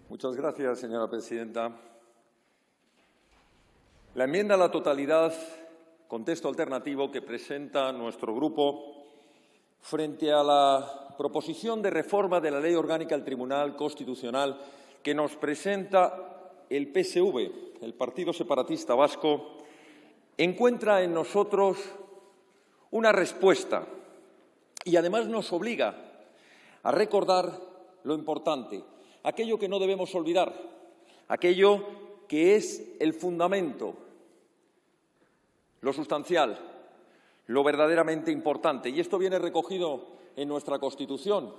Muchas gracias, señora presidenta. La enmienda a la totalidad con texto alternativo que presenta nuestro grupo frente a la proposición de reforma de la Ley Orgánica del Tribunal Constitucional que nos presenta el PSV, el Partido Separatista Vasco, encuentra en nosotros una respuesta y además nos obliga a recordar lo importante, aquello que no debemos olvidar, aquello que es el fundamento, lo sustancial, lo verdaderamente importante. Y esto viene recogido en nuestra Constitución.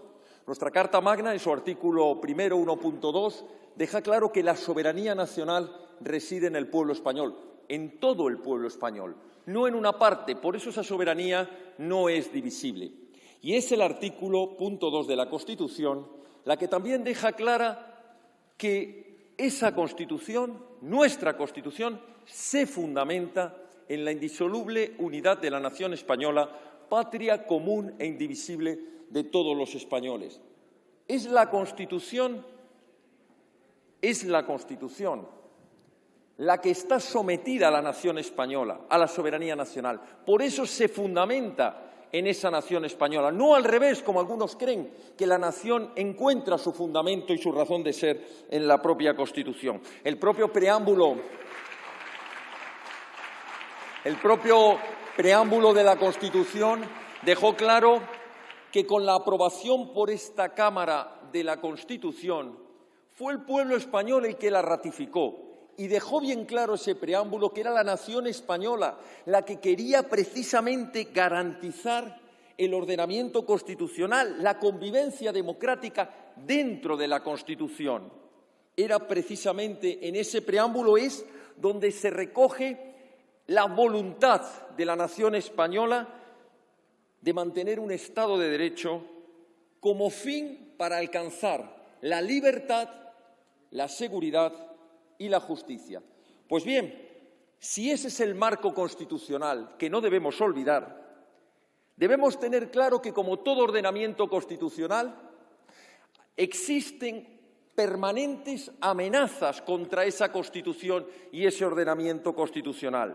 Nuestra Carta Magna, en su artículo primero 1.2, deja claro que la soberanía nacional reside en el pueblo español, en todo el pueblo español, no en una parte. Por eso esa soberanía no es divisible. Y es el artículo punto 2 de la Constitución la que también deja clara que esa Constitución, nuestra Constitución, se fundamenta en la indisoluble unidad de la nación española, patria común e indivisible de todos los españoles. Es la Constitución la que está sometida a la nación española, a la soberanía nacional. Por eso se fundamenta en esa nación española, no al revés, como algunos creen, que la nación encuentra su fundamento y su razón de ser en la propia Constitución. El propio preámbulo de la Constitución dejó claro que con la aprobación por esta Cámara de la Constitución fue el pueblo español el que la ratificó. Y dejó bien claro ese preámbulo que era la nación española la que quería precisamente garantizar el ordenamiento constitucional, la convivencia democrática dentro de la Constitución. Era precisamente en ese preámbulo es donde se recoge la voluntad de la nación española de mantener un Estado de Derecho como fin para alcanzar la libertad, la seguridad y la justicia. Pues bien, si ese es el marco constitucional que no debemos olvidar, debemos tener claro que, como todo ordenamiento constitucional, existen permanentes amenazas contra esa Constitución y ese ordenamiento constitucional.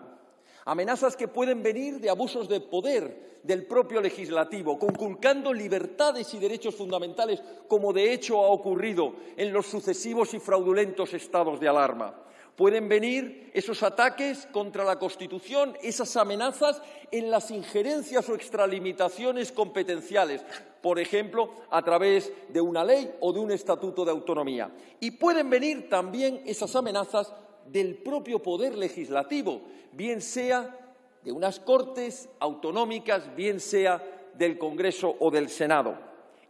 Amenazas que pueden venir de abusos de poder del propio legislativo, conculcando libertades y derechos fundamentales, como de hecho ha ocurrido en los sucesivos y fraudulentos estados de alarma. Pueden venir esos ataques contra la Constitución, esas amenazas en las injerencias o extralimitaciones competenciales, por ejemplo, a través de una ley o de un estatuto de autonomía. Y pueden venir también esas amenazas del propio poder legislativo, bien sea de unas Cortes autonómicas, bien sea del Congreso o del Senado.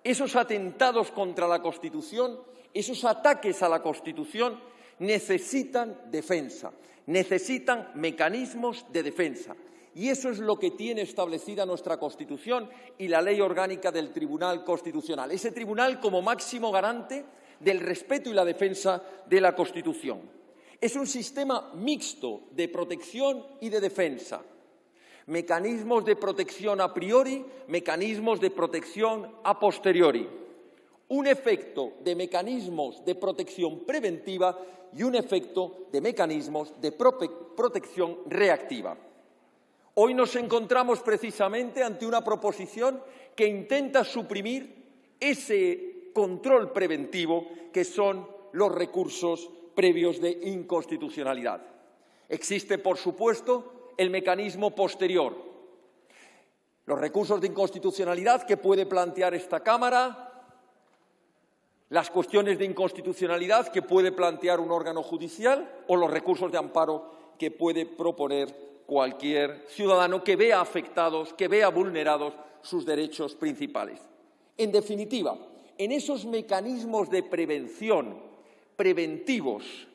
Esos atentados contra la Constitución, esos ataques a la Constitución necesitan defensa, necesitan mecanismos de defensa. Y eso es lo que tiene establecida nuestra Constitución y la Ley Orgánica del Tribunal Constitucional. Ese tribunal como máximo garante del respeto y la defensa de la Constitución. Es un sistema mixto de protección y de defensa. Mecanismos de protección a priori, mecanismos de protección a posteriori. Un efecto de mecanismos de protección preventiva y un efecto de mecanismos de protección reactiva. Hoy nos encontramos precisamente ante una proposición que intenta suprimir ese control preventivo que son los recursos previos de inconstitucionalidad. Existe, por supuesto, el mecanismo posterior. Los recursos de inconstitucionalidad que puede plantear esta Cámara, las cuestiones de inconstitucionalidad que puede plantear un órgano judicial o los recursos de amparo que puede proponer cualquier ciudadano que vea afectados, que vea vulnerados sus derechos principales. En definitiva, en esos mecanismos de preventivos,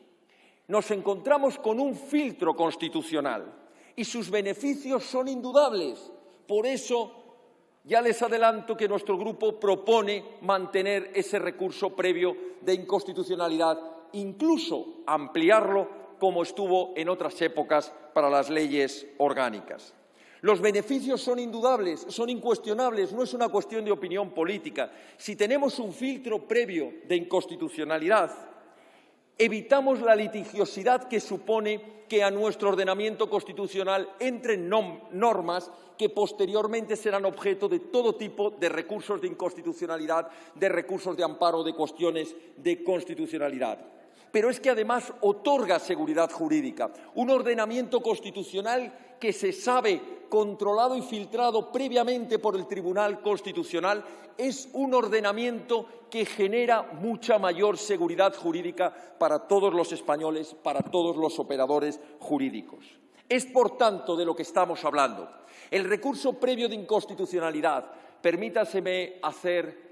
nos encontramos con un filtro constitucional y sus beneficios son indudables. Por eso, ya les adelanto que nuestro grupo propone mantener ese recurso previo de inconstitucionalidad, incluso ampliarlo como estuvo en otras épocas para las leyes orgánicas. Los beneficios son indudables, son incuestionables, no es una cuestión de opinión política. Si tenemos un filtro previo de inconstitucionalidad, evitamos la litigiosidad que supone que a nuestro ordenamiento constitucional entren normas que posteriormente serán objeto de todo tipo de recursos de inconstitucionalidad, de recursos de amparo, de cuestiones de constitucionalidad. Pero es que además otorga seguridad jurídica, un ordenamiento constitucional que se sabe controlado y filtrado previamente por el Tribunal Constitucional, es un ordenamiento que genera mucha mayor seguridad jurídica para todos los españoles, para todos los operadores jurídicos. Es, por tanto, de lo que estamos hablando. El recurso previo de inconstitucionalidad, permítaseme hacer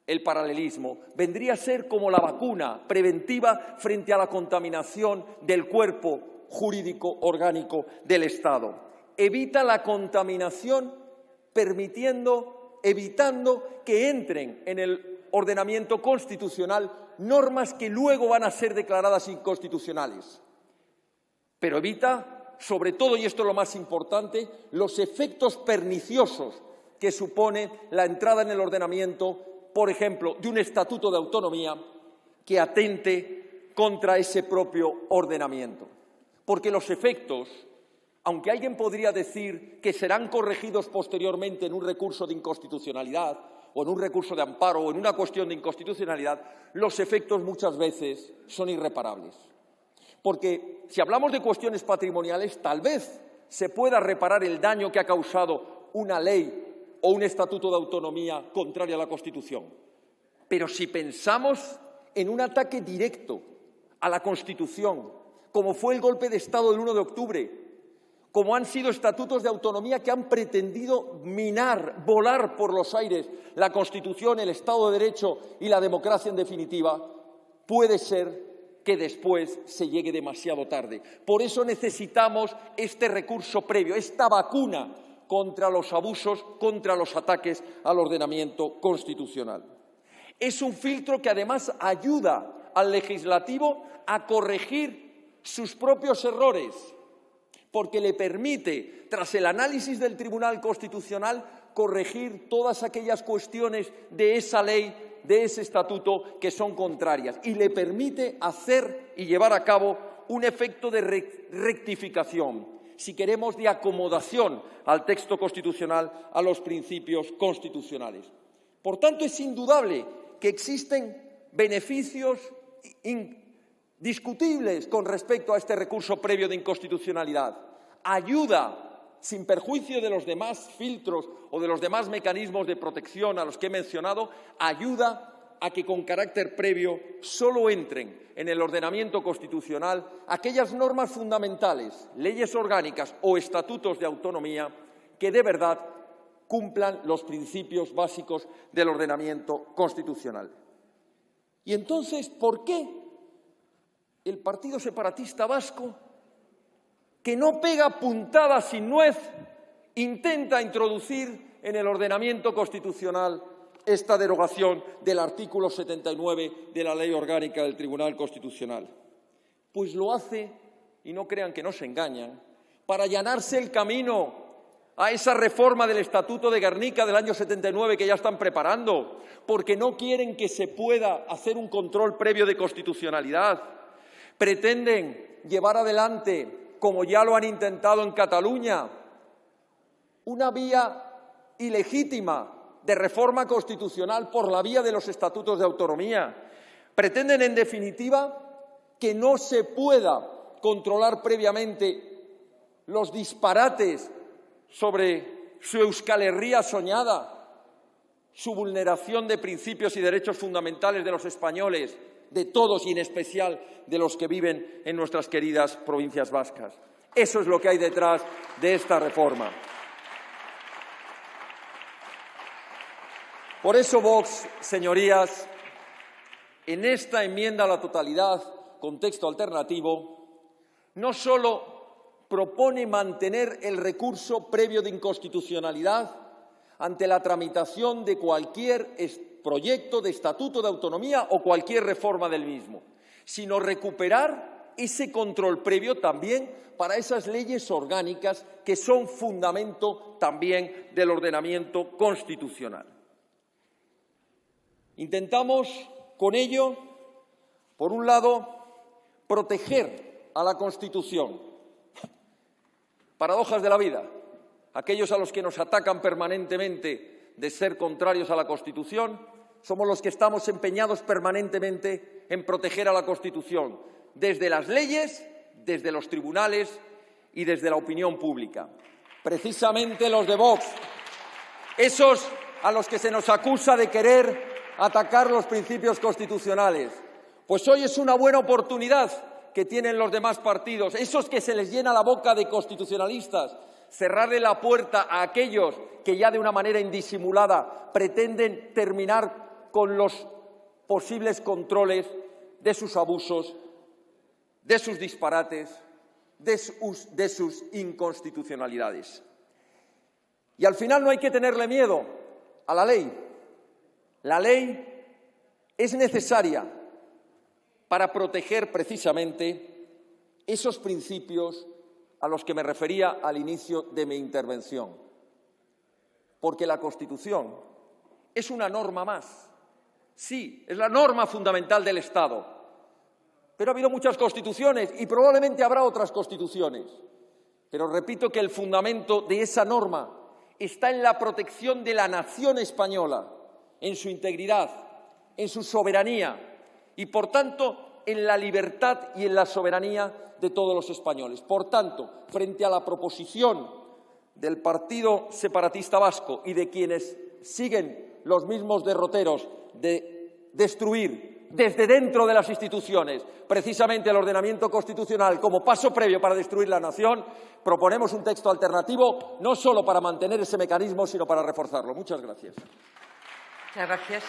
el paralelismo, vendría a ser como la vacuna preventiva frente a la contaminación del cuerpo jurídico orgánico del Estado. Evita la contaminación evitando que entren en el ordenamiento constitucional normas que luego van a ser declaradas inconstitucionales. Pero evita, sobre todo, y esto es lo más importante, los efectos perniciosos que supone la entrada en el ordenamiento, por ejemplo, de un estatuto de autonomía que atente contra ese propio ordenamiento. Porque los efectos, aunque alguien podría decir que serán corregidos posteriormente en un recurso de inconstitucionalidad o en un recurso de amparo o en una cuestión de inconstitucionalidad, los efectos muchas veces son irreparables. Porque si hablamos de cuestiones patrimoniales, tal vez se pueda reparar el daño que ha causado una ley o un estatuto de autonomía contrario a la Constitución. Pero si pensamos en un ataque directo a la Constitución, como fue el golpe de Estado del 1 de octubre, como han sido estatutos de autonomía que han pretendido minar, volar por los aires la Constitución, el Estado de Derecho y la democracia en definitiva, puede ser que después se llegue demasiado tarde. Por eso necesitamos este recurso previo, esta vacuna contra los abusos, contra los ataques al ordenamiento constitucional. Es un filtro que además ayuda al legislativo a corregir sus propios errores, porque le permite, tras el análisis del Tribunal Constitucional, corregir todas aquellas cuestiones de esa ley, de ese estatuto, que son contrarias, y le permite hacer y llevar a cabo un efecto de rectificación, si queremos, de acomodación al texto constitucional, a los principios constitucionales. Por tanto, es indudable que existen beneficios indiscutibles con respecto a este recurso previo de inconstitucionalidad. Ayuda, sin perjuicio de los demás filtros o de los demás mecanismos de protección a los que he mencionado, ayuda a que con carácter previo solo entren en el ordenamiento constitucional aquellas normas fundamentales, leyes orgánicas o estatutos de autonomía que de verdad cumplan los principios básicos del ordenamiento constitucional. Y entonces, ¿por qué el Partido Separatista Vasco, que no pega puntada sin nuez, intenta introducir en el ordenamiento constitucional esta derogación del artículo 79 de la Ley Orgánica del Tribunal Constitucional? Pues lo hace, y no crean que nos engañan, para allanarse el camino a esa reforma del Estatuto de Gernika del año 79 que ya están preparando, porque no quieren que se pueda hacer un control previo de constitucionalidad. Pretenden llevar adelante, como ya lo han intentado en Cataluña, una vía ilegítima de reforma constitucional por la vía de los estatutos de autonomía. Pretenden, en definitiva, que no se pueda controlar previamente los disparates sobre su Euskal Herria soñada, su vulneración de principios y derechos fundamentales de los españoles, de todos y en especial de los que viven en nuestras queridas provincias vascas. Eso es lo que hay detrás de esta reforma. Por eso Vox, señorías, en esta enmienda a la totalidad con texto alternativo, no solo propone mantener el recurso previo de inconstitucionalidad ante la tramitación de cualquier proyecto de estatuto de autonomía o cualquier reforma del mismo, sino recuperar ese control previo también para esas leyes orgánicas que son fundamento también del ordenamiento constitucional. Intentamos con ello, por un lado, proteger a la Constitución. Paradojas de la vida. Aquellos a los que nos atacan permanentemente de ser contrarios a la Constitución, somos los que estamos empeñados permanentemente en proteger a la Constitución, desde las leyes, desde los tribunales y desde la opinión pública. Precisamente los de Vox, esos a los que se nos acusa de querer atacar los principios constitucionales. Pues hoy es una buena oportunidad que tienen los demás partidos, esos que se les llena la boca de constitucionalistas, cerrarle la puerta a aquellos que ya de una manera indisimulada pretenden terminar con los posibles controles de sus abusos, de sus disparates, de sus inconstitucionalidades. Y al final no hay que tenerle miedo a la ley. La ley es necesaria para proteger precisamente esos principios a los que me refería al inicio de mi intervención. Porque la Constitución es una norma más. Sí, es la norma fundamental del Estado. Pero ha habido muchas constituciones y probablemente habrá otras constituciones. Pero repito que el fundamento de esa norma está en la protección de la nación española, en su integridad, en su soberanía y, por tanto, en la libertad y en la soberanía de todos los españoles. Por tanto, frente a la proposición del Partido Separatista Vasco y de quienes siguen los mismos derroteros de destruir desde dentro de las instituciones precisamente el ordenamiento constitucional como paso previo para destruir la nación, proponemos un texto alternativo no solo para mantener ese mecanismo, sino para reforzarlo. Muchas gracias. Muchas gracias.